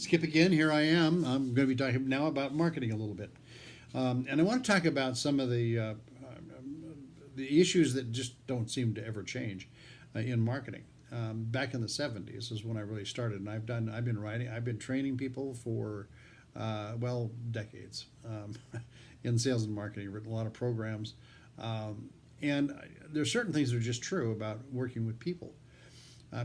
Skip again. Here I am. I'm going to be talking now about marketing a little bit, and I want to talk about some of the issues that just don't seem to ever change in marketing. Back in the '70s is when I really started, and I've been writing, I've been training people for decades in sales and marketing. Written a lot of programs, and there's certain things that are just true about working with people.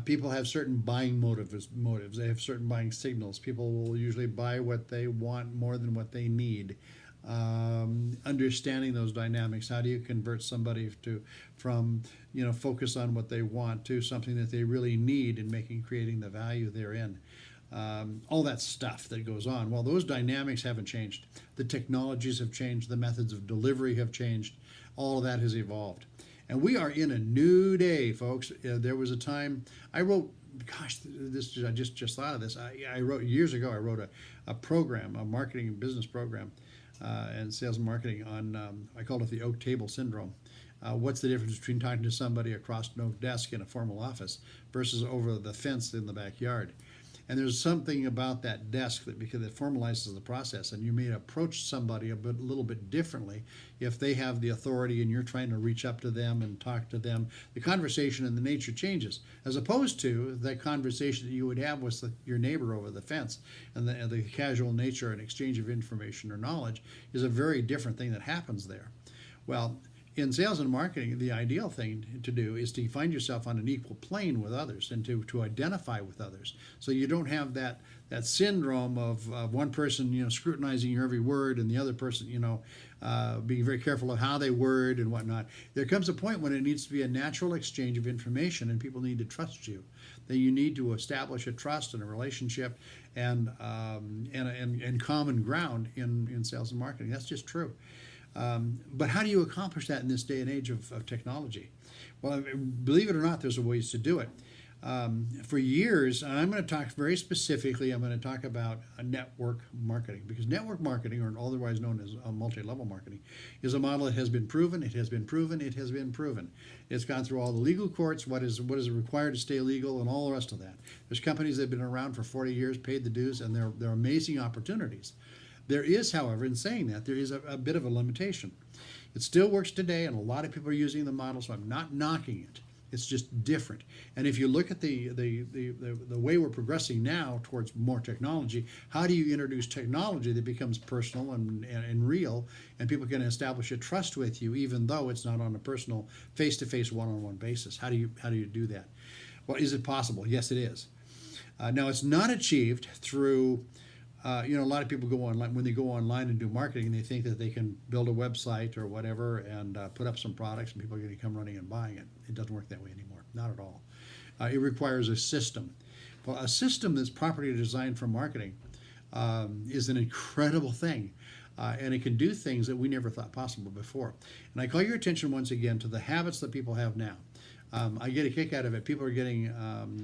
People have certain buying motives. They have certain buying signals. People will usually buy what they want more than what they need. Understanding those dynamics, how do you convert somebody to from focus on what they want to something that they really need, and creating the value therein. All that stuff that goes on. Well, those dynamics haven't changed. The technologies have changed. The methods of delivery have changed. All of that has evolved. And we are in a new day, folks. There was a time I wrote, gosh, this I just thought of this. I wrote years ago. I wrote a program, a marketing and business program, and sales and marketing on. I called it the Oak Table Syndrome. What's the difference between talking to somebody across an oak desk in a formal office versus over the fence in the backyard? And there's something about that desk that because it formalizes the process, and you may approach somebody a little bit differently if they have the authority and you're trying to reach up to them and talk to them. The conversation and the nature changes, as opposed to that conversation that you would have with your neighbor over the fence, and the casual nature and exchange of information or knowledge is a very different thing that happens there. Well, in sales and marketing, the ideal thing to do is to find yourself on an equal plane with others and to identify with others. So you don't have that syndrome of one person scrutinizing your every word and the other person being very careful of how they word and whatnot. There comes a point when it needs to be a natural exchange of information, and people need to trust you. That you need to establish a trust and a relationship and common ground in sales and marketing. That's just true. But how do you accomplish that in this day and age of technology? Well, believe it or not, there's ways to do it. For years, and I'm going to talk very specifically, I'm going to talk about network marketing, because network marketing, or otherwise known as multi-level marketing, is a model that has been proven, it has been proven, it has been proven. It's gone through all the legal courts, what is required to stay legal, and all the rest of that. There's companies that have been around for 40 years, paid the dues, and they're amazing opportunities. There is, however, in saying that, there is a bit of a limitation. It still works today, and a lot of people are using the model, so I'm not knocking it. It's just different. And if you look at the way we're progressing now towards more technology, how do you introduce technology that becomes personal and real, and people can establish a trust with you, even though it's not on a personal, face-to-face, one-on-one basis? How do you do that? Well, is it possible? Yes, it is. Now, it's not achieved through a lot of people go online. When they go online and do marketing, they think that they can build a website or whatever and put up some products, and people are going to come running and buying it. It doesn't work that way anymore, not at all. It requires a system. Well, a system that's properly designed for marketing is an incredible thing, and it can do things that we never thought possible before. And I call your attention once again to the habits that people have now. I get a kick out of it. People are getting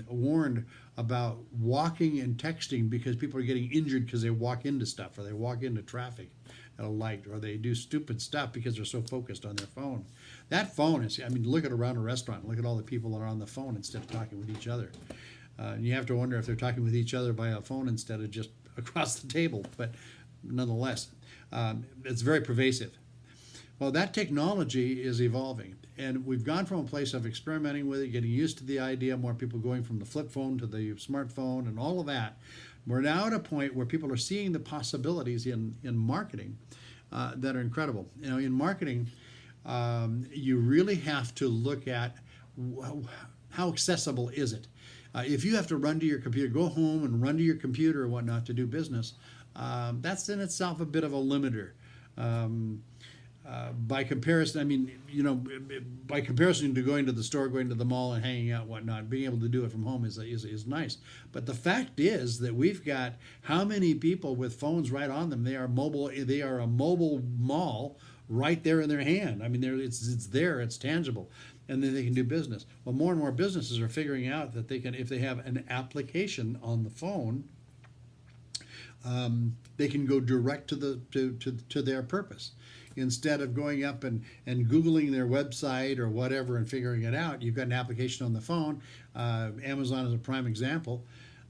warned about walking and texting because people are getting injured because they walk into stuff, or they walk into traffic at a light, or they do stupid stuff because they're so focused on their phone. That phone is, look at around a restaurant. Look at all the people that are on the phone instead of talking with each other. And you have to wonder if they're talking with each other via phone instead of just across the table. But nonetheless, it's very pervasive. Well, that technology is evolving, and we've gone from a place of experimenting with it, getting used to the idea, more people going from the flip phone to the smartphone and all of that. We're now at a point where people are seeing the possibilities in marketing that are incredible. In marketing, you really have to look at how accessible is it. If you have to run to your computer, go home and run to your computer or whatnot to do business, that's in itself a bit of a limiter. By comparison, by comparison to going to the store, going to the mall, and hanging out, and whatnot, being able to do it from home is nice. But the fact is that we've got how many people with phones right on them? They are mobile. They are a mobile mall right there in their hand. It's there. It's tangible, and then they can do business. Well, more and more businesses are figuring out that they can, if they have an application on the phone, they can go direct to their purpose. Instead of going up and Googling their website or whatever and figuring it out, you've got an application on the phone. Amazon is a prime example.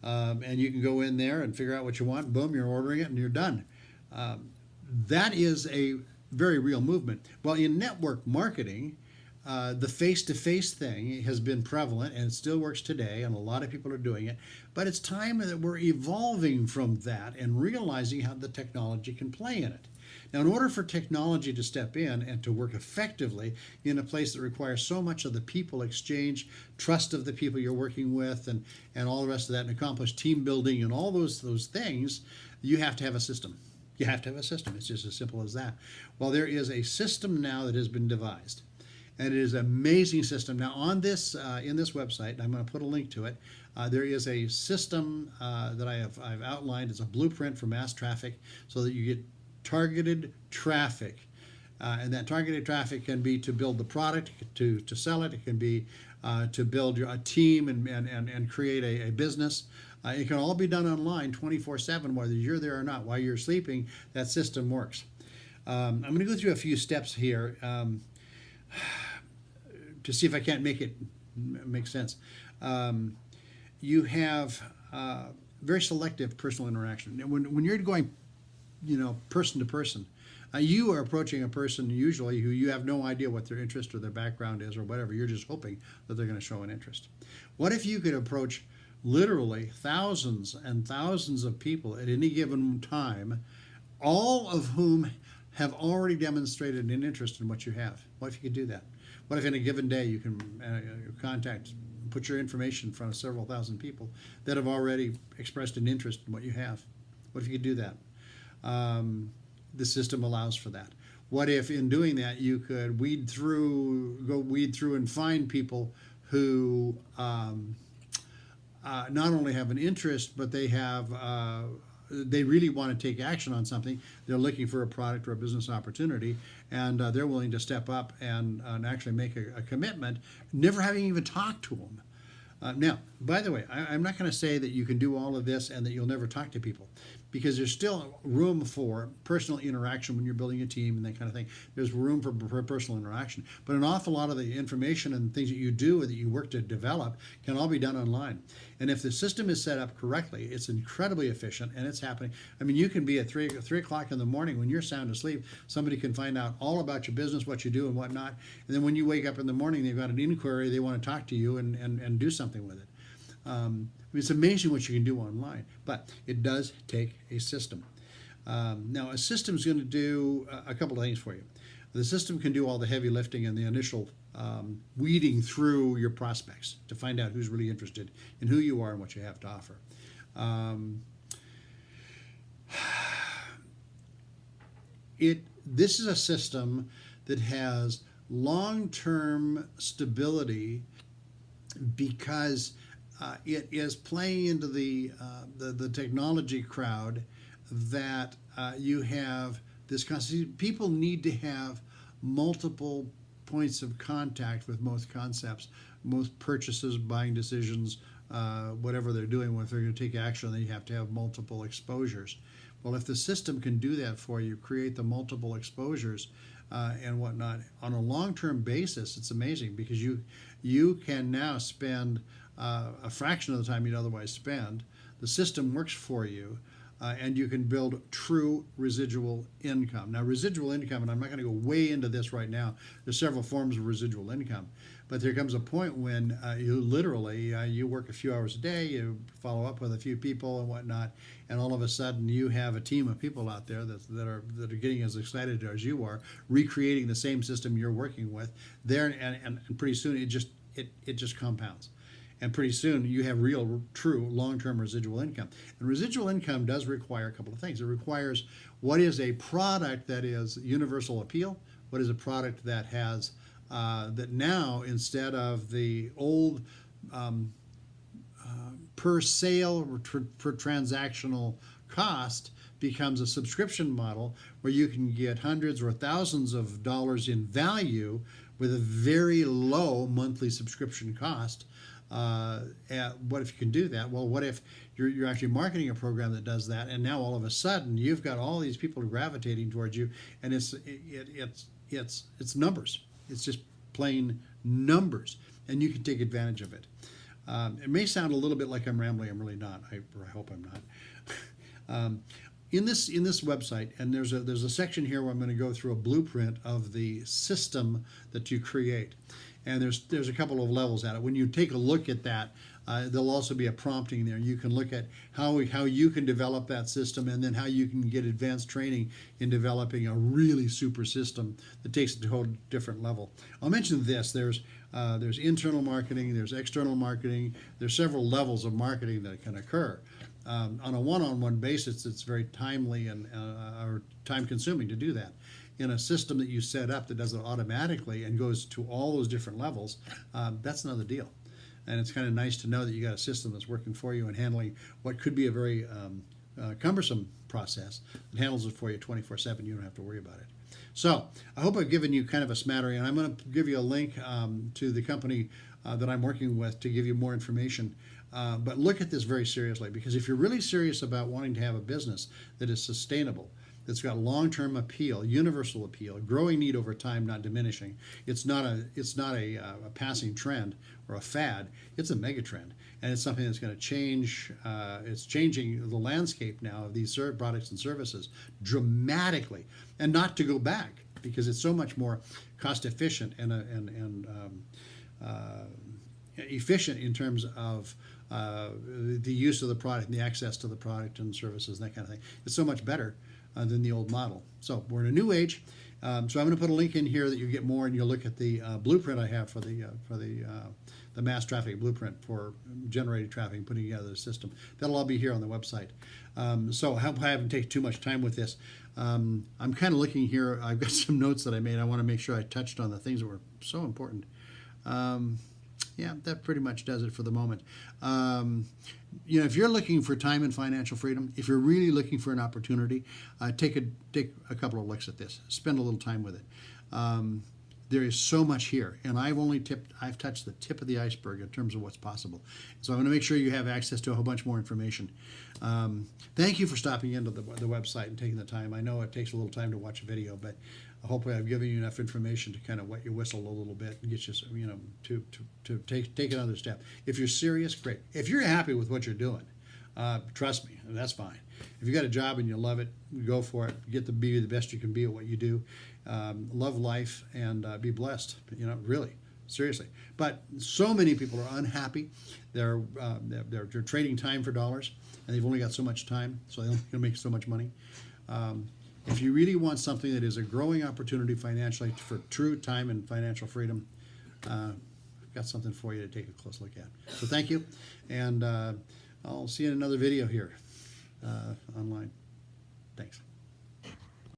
and you can go in there and figure out what you want. Boom, you're ordering it and you're done. That is a very real movement. Well, in network marketing, the face-to-face thing has been prevalent and it still works today, and a lot of people are doing it. But it's time that we're evolving from that and realizing how the technology can play in it. Now, in order for technology to step in and to work effectively in a place that requires so much of the people exchange, trust of the people you're working with, and all the rest of that, and accomplish team building and all those things, you have to have a system. You have to have a system. It's just as simple as that. Well, there is a system now that has been devised. And it is an amazing system. Now, on this in this website, I'm going to put a link to it. There is a system that I've outlined. It's a blueprint for mass traffic, so that you get targeted traffic, and that targeted traffic can be to build the product, to sell it. It can be to build a team and create a business. It can all be done online 24/7, whether you're there or not. While you're sleeping, that system works. I'm going to go through a few steps here to see if I can't make it make sense. You have very selective personal interaction. When you're going, person to person, you are approaching a person usually who you have no idea what their interest or their background is or whatever. You're just hoping that they're going to show an interest. What if you could approach literally thousands and thousands of people at any given time, all of whom have already demonstrated an interest in what you have? What if you could do that? What if in a given day you can put your information in front of several thousand people that have already expressed an interest in what you have? What if you could do that? The system allows for that. What if in doing that you could weed through and find people who not only have an interest, but they really want to take action on something. They're looking for a product or a business opportunity, and they're willing to step up and actually make a commitment, never having even talked to them. Now, by the way, I'm not going to say that you can do all of this and that you'll never talk to people, because there's still room for personal interaction when you're building a team and that kind of thing. There's room for personal interaction. But an awful lot of the information and things that you do or that you work to develop can all be done online. And if the system is set up correctly, it's incredibly efficient and it's happening. I mean, you can be at 3 o'clock in the morning when you're sound asleep. Somebody can find out all about your business, what you do and whatnot. And then when you wake up in the morning, they've got an inquiry. They want to talk to you and do something with it. It's amazing what you can do online, but it does take a system. Now, a system is going to do a couple of things for you. The system can do all the heavy lifting and the initial weeding through your prospects to find out who's really interested in who you are and what you have to offer. This is a system that has long-term stability because it is playing into the technology crowd that you have this concept. People need to have multiple points of contact with most concepts, most purchases, buying decisions, whatever they're doing. If they're going to take action, they have to have multiple exposures. Well, if the system can do that for you, create the multiple exposures and whatnot on a long-term basis, it's amazing, because you can now spend a fraction of the time you'd otherwise spend. The system works for you, and you can build true residual income. Now, residual income, and I'm not going to go way into this right now, there's several forms of residual income, but there comes a point when you literally, you work a few hours a day, you follow up with a few people and whatnot, and all of a sudden you have a team of people out there that are getting as excited as you are, recreating the same system you're working with there, and pretty soon it just compounds. And pretty soon you have real, true, long-term residual income. And residual income does require a couple of things. It requires what is a product that is universal appeal, what is a product that has, that now, instead of the old per sale, per transactional cost, becomes a subscription model where you can get hundreds or thousands of dollars in value with a very low monthly subscription cost. What if you can do that? Well, what if you're actually marketing a program that does that, and now all of a sudden you've got all these people gravitating towards you, and it's numbers. It's just plain numbers, and you can take advantage of it. It may sound a little bit like I'm rambling. I'm really not. I hope I'm not. In this website, and there's a section here where I'm going to go through a blueprint of the system that you create, and there's a couple of levels at it. When you take a look at that, there'll also be a prompting there. You can look at how you can develop that system, and then how you can get advanced training in developing a really super system that takes it to a whole different level. I'll mention this. There's internal marketing, there's external marketing, there's several levels of marketing that can occur. On a one-on-one basis, it's very timely and or time-consuming to do that. In a system that you set up that does it automatically and goes to all those different levels, that's another deal. And it's kind of nice to know that you got a system that's working for you and handling what could be a very cumbersome process. It handles it for you 24/7. You don't have to worry about it. So I hope I've given you kind of a smattering, and I'm going to give you a link to the company that I'm working with to give you more information. But look at this very seriously, because if you're really serious about wanting to have a business that is sustainable, that's got long-term appeal, universal appeal, growing need over time, not diminishing. It's not a passing trend or a fad. It's a mega trend, and it's something that's going to change. It's changing the landscape now of these products and services dramatically, and not to go back, because it's so much more cost efficient and efficient in terms of the use of the product and the access to the product and services and that kind of thing. It's so much better than the old model. So we're in a new age. So I'm going to put a link in here that you get more, and you'll look at the blueprint I have for the mass traffic blueprint for generating traffic and putting together the system. That'll all be here on the website. So I haven't taken too much time with this. I'm kind of looking here. I've got some notes that I made. I want to make sure I touched on the things that were so important. Yeah, that pretty much does it for the moment. If you're looking for time and financial freedom, if you're really looking for an opportunity, take a couple of looks at this. Spend a little time with it. There is so much here, and I've touched the tip of the iceberg in terms of what's possible. So I'm going to make sure you have access to a whole bunch more information. Thank you for stopping into the website and taking the time. I know it takes a little time to watch a video, but hopefully I've given you enough information to kind of wet your whistle a little bit and get you, to take another step. If you're serious, great. If you're happy with what you're doing, trust me, that's fine. If you got a job and you love it, go for it. Be the best you can be at what you do. Love life and be blessed. Really, seriously. But so many people are unhappy. They're trading time for dollars, and they've only got so much time, so they're only going to make so much money. If you really want something that is a growing opportunity financially for true time and financial freedom, I've got something for you to take a close look at. So thank you, and I'll see you in another video here online.